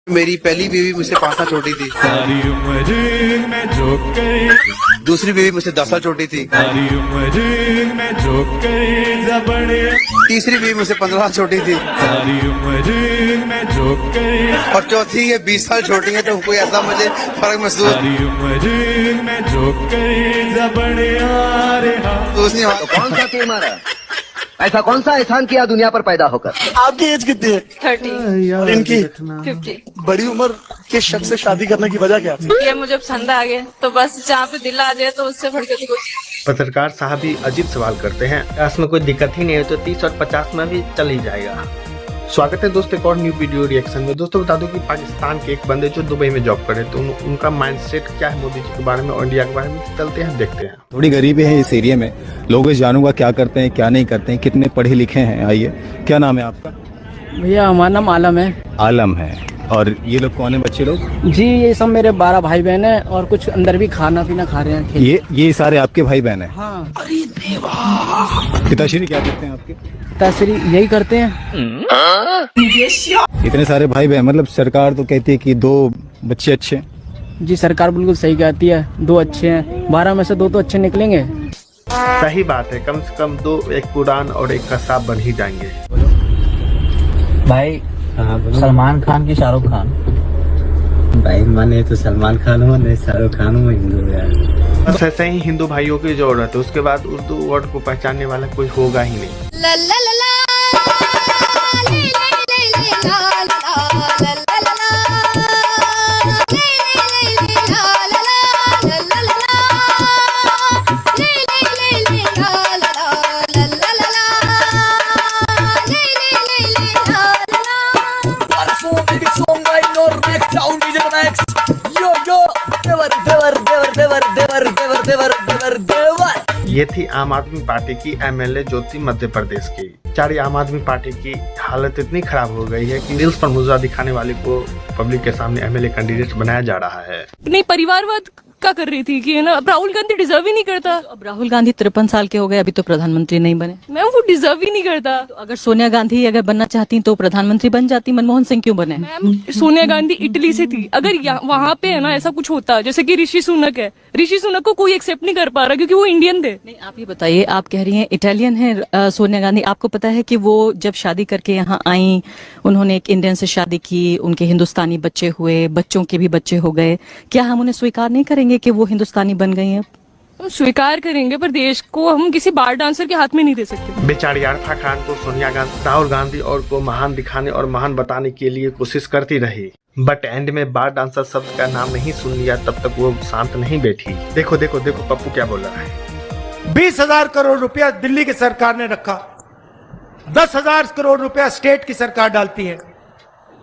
मेरी पहली बीवी मुझसे 5 साल छोटी थी। सारी उम्र में जो करे, दूसरी बीवी मुझसे 10 साल छोटी थी। सारी उम्र में जो करे जबड़े, तीसरी बीवी मुझसे 15 साल छोटी थी। सारी उम्र में जो करे, और चौथी ये 20 साल छोटी है, तो कोई ऐसा मुझे फर्क महसूस सारी उम्र में जो करे जबड़े आ रहा। नहीं हुआ। कौन सा टीम आ रहा है? ऐसा कौन सा एहसान किया दुनिया पर पैदा होकर? आपकी एज कितनी है? 30, और इनकी 50। बड़ी उम्र के शख्स से शादी करने की वजह क्या थी? ये मुझे पसंद आ गया, तो बस जहाँ पे दिल आ जाए तो उससे बढ़ के कुछ। पत्रकार साहब भी अजीब सवाल करते हैं। इसमें कोई दिक्कत ही नहीं है, तो 30 और 50 में भी चल ही जाएगा। स्वागत है दोस्तों एक और न्यू वीडियो रिएक्शन में। दोस्तों बता दूं कि पाकिस्तान के एक बंदे जो दुबई में जॉब करे, तो उनका माइंडसेट क्या है मोदी जी के बारे में और इंडिया के बारे में, चलते हैं देखते हैं। थोड़ी गरीबी है इस एरिया में, लोग इस जानूंगा क्या करते हैं क्या नहीं करते हैं, कितने पढ़े लिखे हैं। आइए, क्या नाम है आपका? भैया हमारा नाम आलम है। आलम है। और ये लोग कौन है बच्चे लोग? जी ये सब मेरे 12 भाई बहन हैं और कुछ अंदर भी खाना पीना खा रहे हैं। ये सारे आपके भाई बहन हैं? हाँ। पिताश्री क्या करते हैं आपके? पिताश्री यही करते हैं। इतने सारे भाई बहन, मतलब सरकार तो कहती है कि 2 बच्चे अच्छे हैं। जी सरकार बिल्कुल सही कहती है, 2 अच्छे हैं, 12 में से 2 तो अच्छे निकलेंगे। सही बात है, कम से कम 2, एक कुरान और एक कसाब बन ही जाएंगे। भाई सलमान खान की शाहरुख खान? भाई माने तो सलमान खान हो, नहीं शाहरुख खान हो, हिंदू यार। बस ऐसे ही हिंदू भाइयों की जरूरत है, उसके बाद उर्दू वर्ड को पहचानने वाला कोई होगा ही नहीं। ये थी आम आदमी पार्टी की एमएलए ज्योति मध्य प्रदेश की। बेचारी आम आदमी पार्टी की हालत इतनी खराब हो गई है कि रील्स पर मुजरा दिखाने वाले को पब्लिक के सामने एमएलए कैंडिडेट बनाया जा रहा है। नहीं, परिवारवाद क्या कर रही थी कि ना, अब राहुल गांधी डिजर्व ही नहीं करता। अब राहुल गांधी 53 साल के हो गए, अभी तो प्रधानमंत्री नहीं बने। मैम वो डिजर्व ही नहीं करता। तो अगर सोनिया गांधी अगर बनना चाहती तो प्रधानमंत्री बन जाती, मनमोहन सिंह क्यों बने? मैम सोनिया गांधी इटली से थी, अगर वहाँ पे है ना ऐसा कुछ होता, जैसे कि ऋषि सुनक है, ऋषि सुनक को कोई एक्सेप्ट नहीं कर पा रहा क्योंकि वो इंडियन थे। नहीं आप ये बताइए, आप कह रही हैं इटालियन है सोनिया गांधी, आपको पता है कि वो जब शादी करके यहाँ आई, उन्होंने एक इंडियन से शादी की, उनके हिंदुस्तानी बच्चे हुए, बच्चों के भी बच्चे हो गए। क्या हम उन्हें स्वीकार नहीं करेंगे कि वो हिंदुस्तानी बन गई हैं? हम स्वीकार करेंगे, पर देश को हम किसी बार डांसर के हाथ में नहीं दे सकते। बेचारी आरफा खान को सोनिया गांधी, राहुल गांधी और को महान दिखाने और महान बताने के लिए कोशिश करती रही, बट एंड में बार डांसर शब्द का नाम नहीं सुन लिया, तब तक वो शांत नहीं बैठी। देखो देखो देखो पप्पू क्या बोल रहा है। 20,000 करोड़ रुपया दिल्ली की सरकार ने रखा, 10,000 करोड़ रुपया स्टेट की सरकार डालती है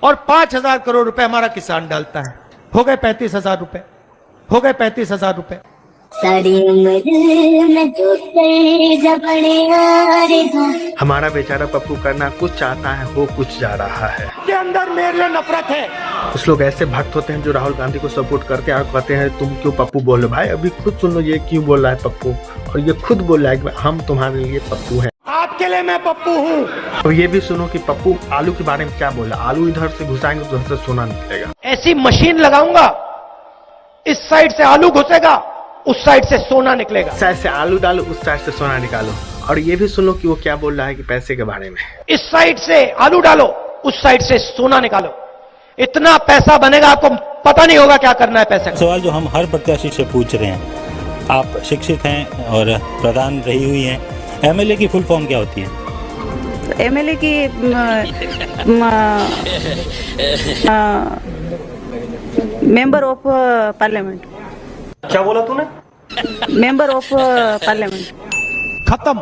और 5,000 करोड़ रुपए हमारा किसान डालता है। हो गए 35,000 रुपए, हो गए 35,000 रुपए। हमारा बेचारा पप्पू करना कुछ चाहता है, हो कुछ जा रहा है। के अंदर मेरे नफरत है। कुछ लोग ऐसे भक्त होते हैं जो राहुल गांधी को सपोर्ट करते हैं और कहते हैं तुम क्यों पप्पू बोल रहे हो। भाई अभी खुद सुन लो ये क्यों बोल रहा है पप्पू, और ये खुद बोल रहा है कि हम तुम्हारे लिए पप्पू हैं। आपके लिए मैं पप्पू हूँ। और ये भी सुनो कि पप्पू आलू के बारे में क्या बोला। आलू इधर से घुसाएंगे तो उधर से सोना निकलेगा। ऐसी मशीन लगाऊंगा, इस साइड से आलू घुसेगा, उस साइड से सोना निकलेगा। साइड से आलू डालो, उस साइड से सोना निकालो। और ये भी सुनो कि वो क्या बोल रहा है कि पैसे के बारे में। इस साइड से आलू डालो, उस साइड से सोना निकालो, इतना पैसा बनेगा आपको पता नहीं होगा क्या करना है पैसे का। सवाल जो हम हर प्रत्याशी से पूछ रहे हैं, आप शिक्षित हैं और प्रधान रही हुई हैं, एमएलए की फुल फॉर्म क्या होती है? एमएलए की मेंबर ऑफ पार्लियामेंट। क्या बोला तूने? Member of parliament. खत्म।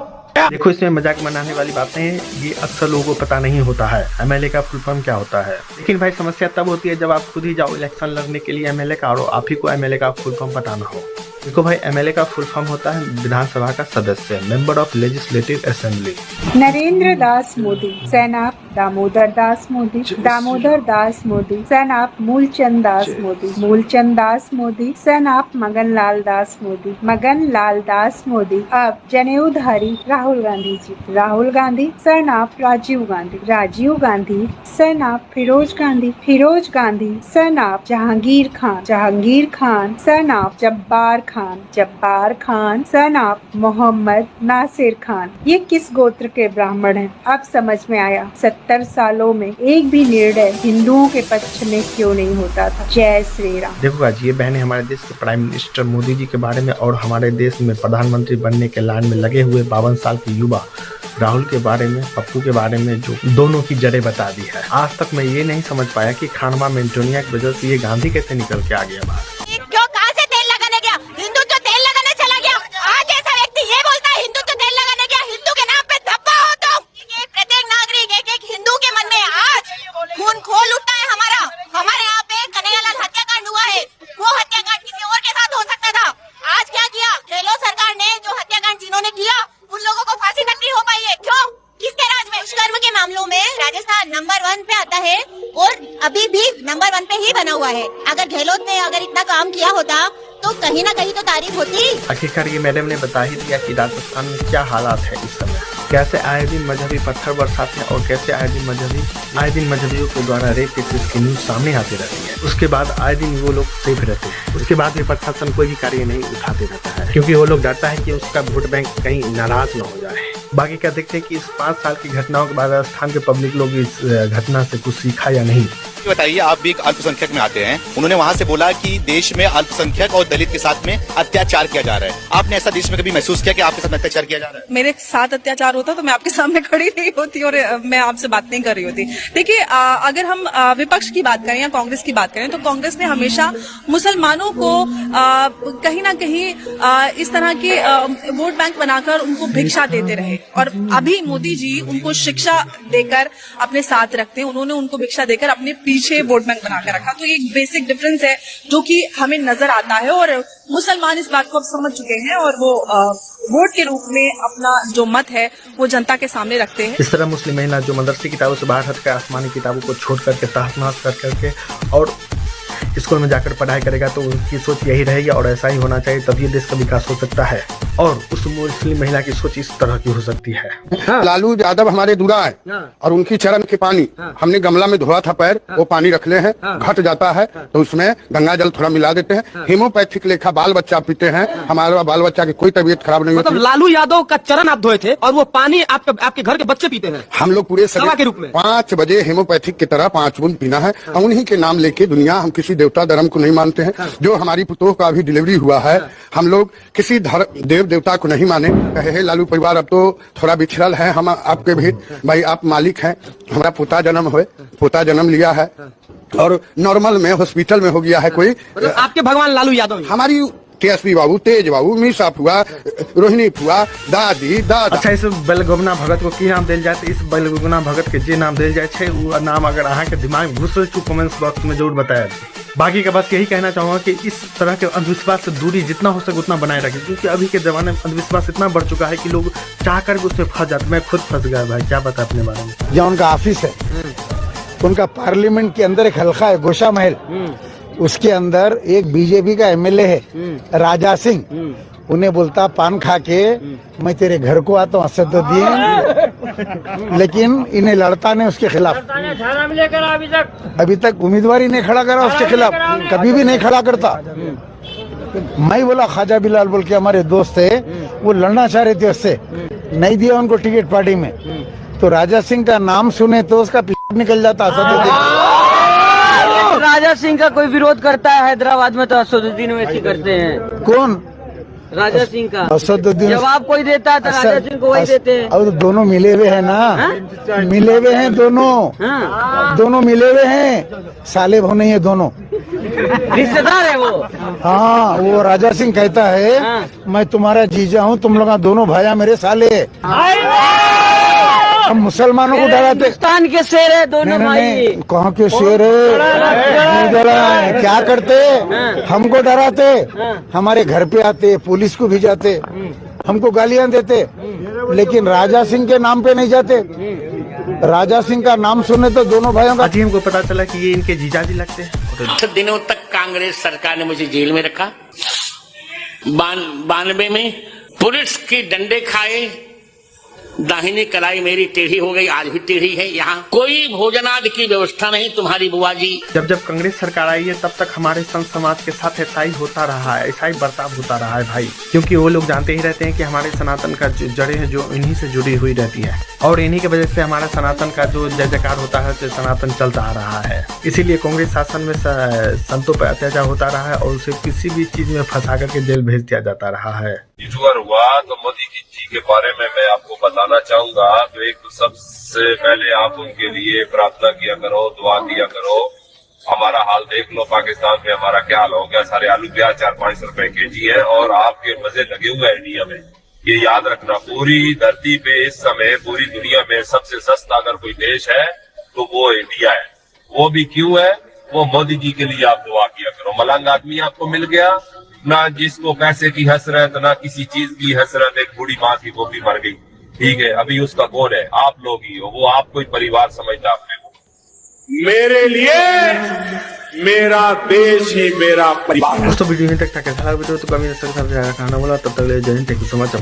देखो इसमें मजाक बनाने वाली बातें हैं, ये अक्सर लोगों को पता नहीं होता है एमएलए का फुल फॉर्म क्या होता है। लेकिन भाई समस्या तब होती है जब आप खुद ही जाओ इलेक्शन लड़ने के लिए एमएलए का, और आप ही को एमएलए का फुल फॉर्म पता ना हो। देखो भाई, एमएलए का फुल फॉर्म होता है विधानसभा का सदस्य, member of legislative assembly. Narendra Das Modi, son of Damodar Das Modi, Damodar Das Modi, son of Mulchand Das Modi, Mulchand Das Modi, son of Magan Lal Das Modi, Magan Lal Das Modi. अब जनेऊधारी Rahul Gandhi ji, Rahul Gandhi son of Rajiv Gandhi, Rajiv Gandhi son of Feroze Gandhi, Feroze Gandhi son of Jahangir Khan, Jahangir Khan son of Jabbar Khan, Jabbar Khan son of Mohammad Nasir Khan. ये किस गोत्र के ब्राह्मण हैं? अब समझ में आया। 70 सालों में एक भी निर्णय हिंदुओं के पक्ष में क्यों नहीं होता था। जय श्री राम। देखो आज ये बहनें हमारे देश के प्राइम मिनिस्टर मोदी जी के बारे में और हमारे देश में प्रधानमंत्री बनने के लाइन में लगे हुए 52 साल के युवा राहुल के बारे में, पप्पू के बारे में जो दोनों की जड़ें बता दी है। आज तक मैं ये नहीं समझ पाया कि खानवा मेंटोनिया की वजह से ये गांधी कैसे निकल के आ गया बाहर। क्यों, कहाँ से तेल लगाने गया? हिंदू तो तेल लगाने चला गया। आज ऐसा व्यक्ति ये बोलता है हिंदू तो तेल लगाने गया। हिंदू के नाम पे धब्बा हो तुम। प्रत्येक नागरिक एक हिंदू के मन में आज खून खोल उठता है हमारा। हमारे यहाँ पे कन्हैयालाल हत्याकांड हुआ है, वो हत्याकांड किसी और के साथ हो सकता था। आज क्या किया गहलोत सरकार ने? जो हत्याकांड जिन्होंने किया उन लोगों को फांसी तक नहीं हो पाई है। क्यों? किसके राज में? दुष्कर्म के मामलों में राजस्थान नंबर 1 पे आता है और अभी भी नंबर 1 पे ही बना हुआ है। अगर गहलोत ने अगर इतना काम किया होता तो कहीं ना कहीं तो तारीफ होती। आखिरकार ये मैडम ने बता ही दिया कि राजस्थान में क्या हालात है इस समय, कैसे आए दिन मजहबी पत्थर बरसाते हैं और कैसे आए दिन मजहबियों के द्वारा रेप केसेस की न्यूज सामने आती रहती है। उसके बाद आए दिन वो लोग सेफ रहते हैं। उसके बाद ये प्रशासन कोई भी कार्य नहीं उठाते रहता है, क्योंकि वो लोग डरता है कि उसका वोट बैंक कहीं नाराज न हो जाए। बाकी क्या देखते हैं कि इस 5 साल की घटनाओं के बाद राजस्थान के पब्लिक लोग इस घटना से कुछ सीखा या नहीं। बताइए, आप भी एक अल्पसंख्यक में आते हैं। उन्होंने वहाँ से बोला कि देश में अल्पसंख्यक और दलित के साथ में अत्याचार किया जा रहा है। आपने ऐसा देश में कभी महसूस किया कि आपके साथ अत्याचार किया जा रहा है? मेरे साथ अत्याचार होता तो मैं आपके सामने खड़ी नहीं होती और मैं आपसे बात नहीं कर रही होती। देखिए, अगर हम विपक्ष की बात करें या कांग्रेस की बात करें तो कांग्रेस ने हमेशा मुसलमानों को कहीं ना कहीं इस तरह के वोट बैंक बनाकर उनको भिक्षा देते रहे और अभी मोदी जी उनको शिक्षा देकर अपने साथ रखते हैं। उन्होंने उनको भिक्षा देकर अपने पीछे वोट बैंक बनाकर रखा। तो ये एक बेसिक डिफरेंस है जो कि हमें नजर आता है और मुसलमान इस बात को अब समझ चुके हैं और वो वोट के रूप में अपना जो मत है वो जनता के सामने रखते हैं। इस तरह मुस्लिम महिला जो मदरसी किताबों से बाहर हटकर आसमानी किताबों को छोड़ करके तहस-नहस कर करके और स्कूल में जाकर पढ़ाई करेगा तो उनकी सोच यही रहेगी और ऐसा ही होना चाहिए, तभी देश का विकास हो सकता है। और उस मुस्लिम महिला की सोच इस तरह की हो सकती है। लालू यादव हमारे दूल्हा है और उनकी चरण के पानी हमने गमला में धोया था पैर, वो पानी रख ले हैं, घट जाता है तो उसमें गंगा जल थोड़ा मिला देते हैं। हेमोपैथिक लेखा बाल बच्चा पीते हैं, हमारा बाल बच्चा की कोई तबीयत खराब नहीं होती। मतलब लालू यादव का चरण आप धोए थे और वो पानी आपके घर के बच्चे पीते हैं? हम लोग पूरे सभा के रूप में 5 बजे हेमोपैथिक की तरह 5 बूंद पीना है। उन्हीं के नाम लेके दुनिया, हम किसी देवता धर्म को नहीं मानते हैं। जो हमारी पुतोह का अभी डिलीवरी हुआ है, हम लोग किसी देव देवता को नहीं माने। कहे लालू परिवार अब तो थोड़ा बिछड़ल है, हम आपके भी भाई आप मालिक हैं। हमारा पोता जन्म लिया है और नॉर्मल में हॉस्पिटल में हो गया है कोई। मतलब आपके भगवान लालू यादव हमारी तेजस्वी बाबू, तेज बाबू, मीसा फुआ, रोहिणी फुआ, दादी दादा। अच्छा, इस बलगोबना भगत को की नाम दिल जाए? इस बलगोबना भगत के जे नाम दिल जाए वो नाम अगर अहाँ के दिमाग में घुसल तो कमेंट्स बॉक्स में जरूर बताया। बाकी का बस यही कहना चाहूंगा कि इस तरह के अंधविश्वास से दूरी जितना हो सके उतना बनाए रखें, क्योंकि अभी के जमाने में अंधविश्वास इतना बढ़ चुका है कि लोग चाह कर उससे फंस जाते। मैं खुद फंस गया भाई, क्या पता अपने बारे में। जहाँ उनका ऑफिस है, उनका पार्लियामेंट के अंदर एक हल्का है गोशा महल, उसके अंदर एक बीजेपी का एमएलए है राजा सिंह। उन्हें बोलता पान खा के मैं तेरे घर को आता हूँ, असद दिए, लेकिन इन्हें लड़ता नहीं उसके खिलाफ। अभी तक उम्मीदवार नहीं खड़ा करा उसके खिलाफ, कभी भी नहीं खड़ा करता। मैं बोला ख्वाजा बिलाल बोल के हमारे दोस्त है, वो लड़ना चाह रहे थे, उससे नहीं दिया उनको टिकट पार्टी में। तो राजा सिंह का नाम सुने तो उसका निकल जाता असदुद्दीन। राजा सिंह का कोई विरोध करता है हैदराबाद में तो असदुद्दीन वैसी करते हैं। कौन? राजा सिंह का असदुद्दीन जवाब कोई देता है तो राजा सिंह को वही देते हैं। अब दोनों मिले हुए हैं ना, मिले हुए हैं दोनों मिले हुए हैं, साले भाव नहीं है दोनों, रिश्तेदार है वो। हाँ, वो राजा सिंह कहता है मैं तुम्हारा जीजा हूँ, तुम लोग दोनों भाया मेरे साले। हम मुसलमानों को डराते। हिंदुस्तान के शेर है दोनों भाई। कहाँ के शेर है? डरा है, क्या करते? हमको डराते, हमारे घर पे आते, पुलिस को भी जाते, हमको गालियां देते, लेकिन राजा सिंह के नाम पे नहीं जाते। राजा सिंह का नाम सुने तो दोनों भाइयों का। आज ही हमको पता चला कि ये इनके जीजाजी लगते हैं। 10 दिनों तक कांग्रेस सरकार ने मुझे जेल में रखा। 92 में पुलिस के डंडे खाए, दाहिनी कलाई मेरी टेढ़ी हो गई, आज भी टेढ़ी है। यहाँ कोई भोजनादि की व्यवस्था नहीं। तुम्हारी बुआ जी जब कांग्रेस सरकार आई है तब तक हमारे संत समाज के साथ ऐसा ही होता रहा है, ऐसा ही बर्ताव होता रहा है भाई, क्योंकि वो लोग जानते ही रहते हैं कि हमारे सनातन का जो जड़ें हैं जो इन्हीं से जुड़ी हुई रहती है, और इन्हीं की वजह से हमारा सनातन का जो जय जयकार होता है तो सनातन चलता आ रहा है। इसीलिए कांग्रेस शासन में संतों पर अत्याचार होता रहा है और उसे किसी भी चीज में फंसा करके जेल भेज दिया जाता रहा है। हुआ तो मोदी जी के बारे में मैं आपको बताना चाहूंगा। तो एक तो सबसे पहले आप उनके लिए प्रार्थना किया करो, दुआ किया करो। हमारा हाल देख लो, पाकिस्तान में हमारा क्या हाल हो गया। सारे आलू प्याज 4-5 रुपए केजी है और आपके मजे लगे हुए हैं इंडिया में। ये याद रखना, पूरी धरती पे इस समय पूरी दुनिया में सबसे सस्ता अगर कोई देश है तो वो इंडिया है। वो भी क्यों है? वो मोदी जी के लिए आप दुआ किया करो। मलंग आदमी आपको मिल गया, ना जिसको पैसे की हसरत, ना किसी चीज की हसरत। एक बूढ़ी माँ थी, वो भी मर गई, ठीक है। अभी उसका कौन है? आप लोग ही हो। वो आपको ही परिवार समझता अपने को। मेरे लिए मेरा देश ही मेरा परिवार। दोस्तों वीडियो यहीं तक था। कैसा लगा वीडियो तो कमेंट सेक्शन में खाना बोला। तब तक ले जय Hind, thank you so much.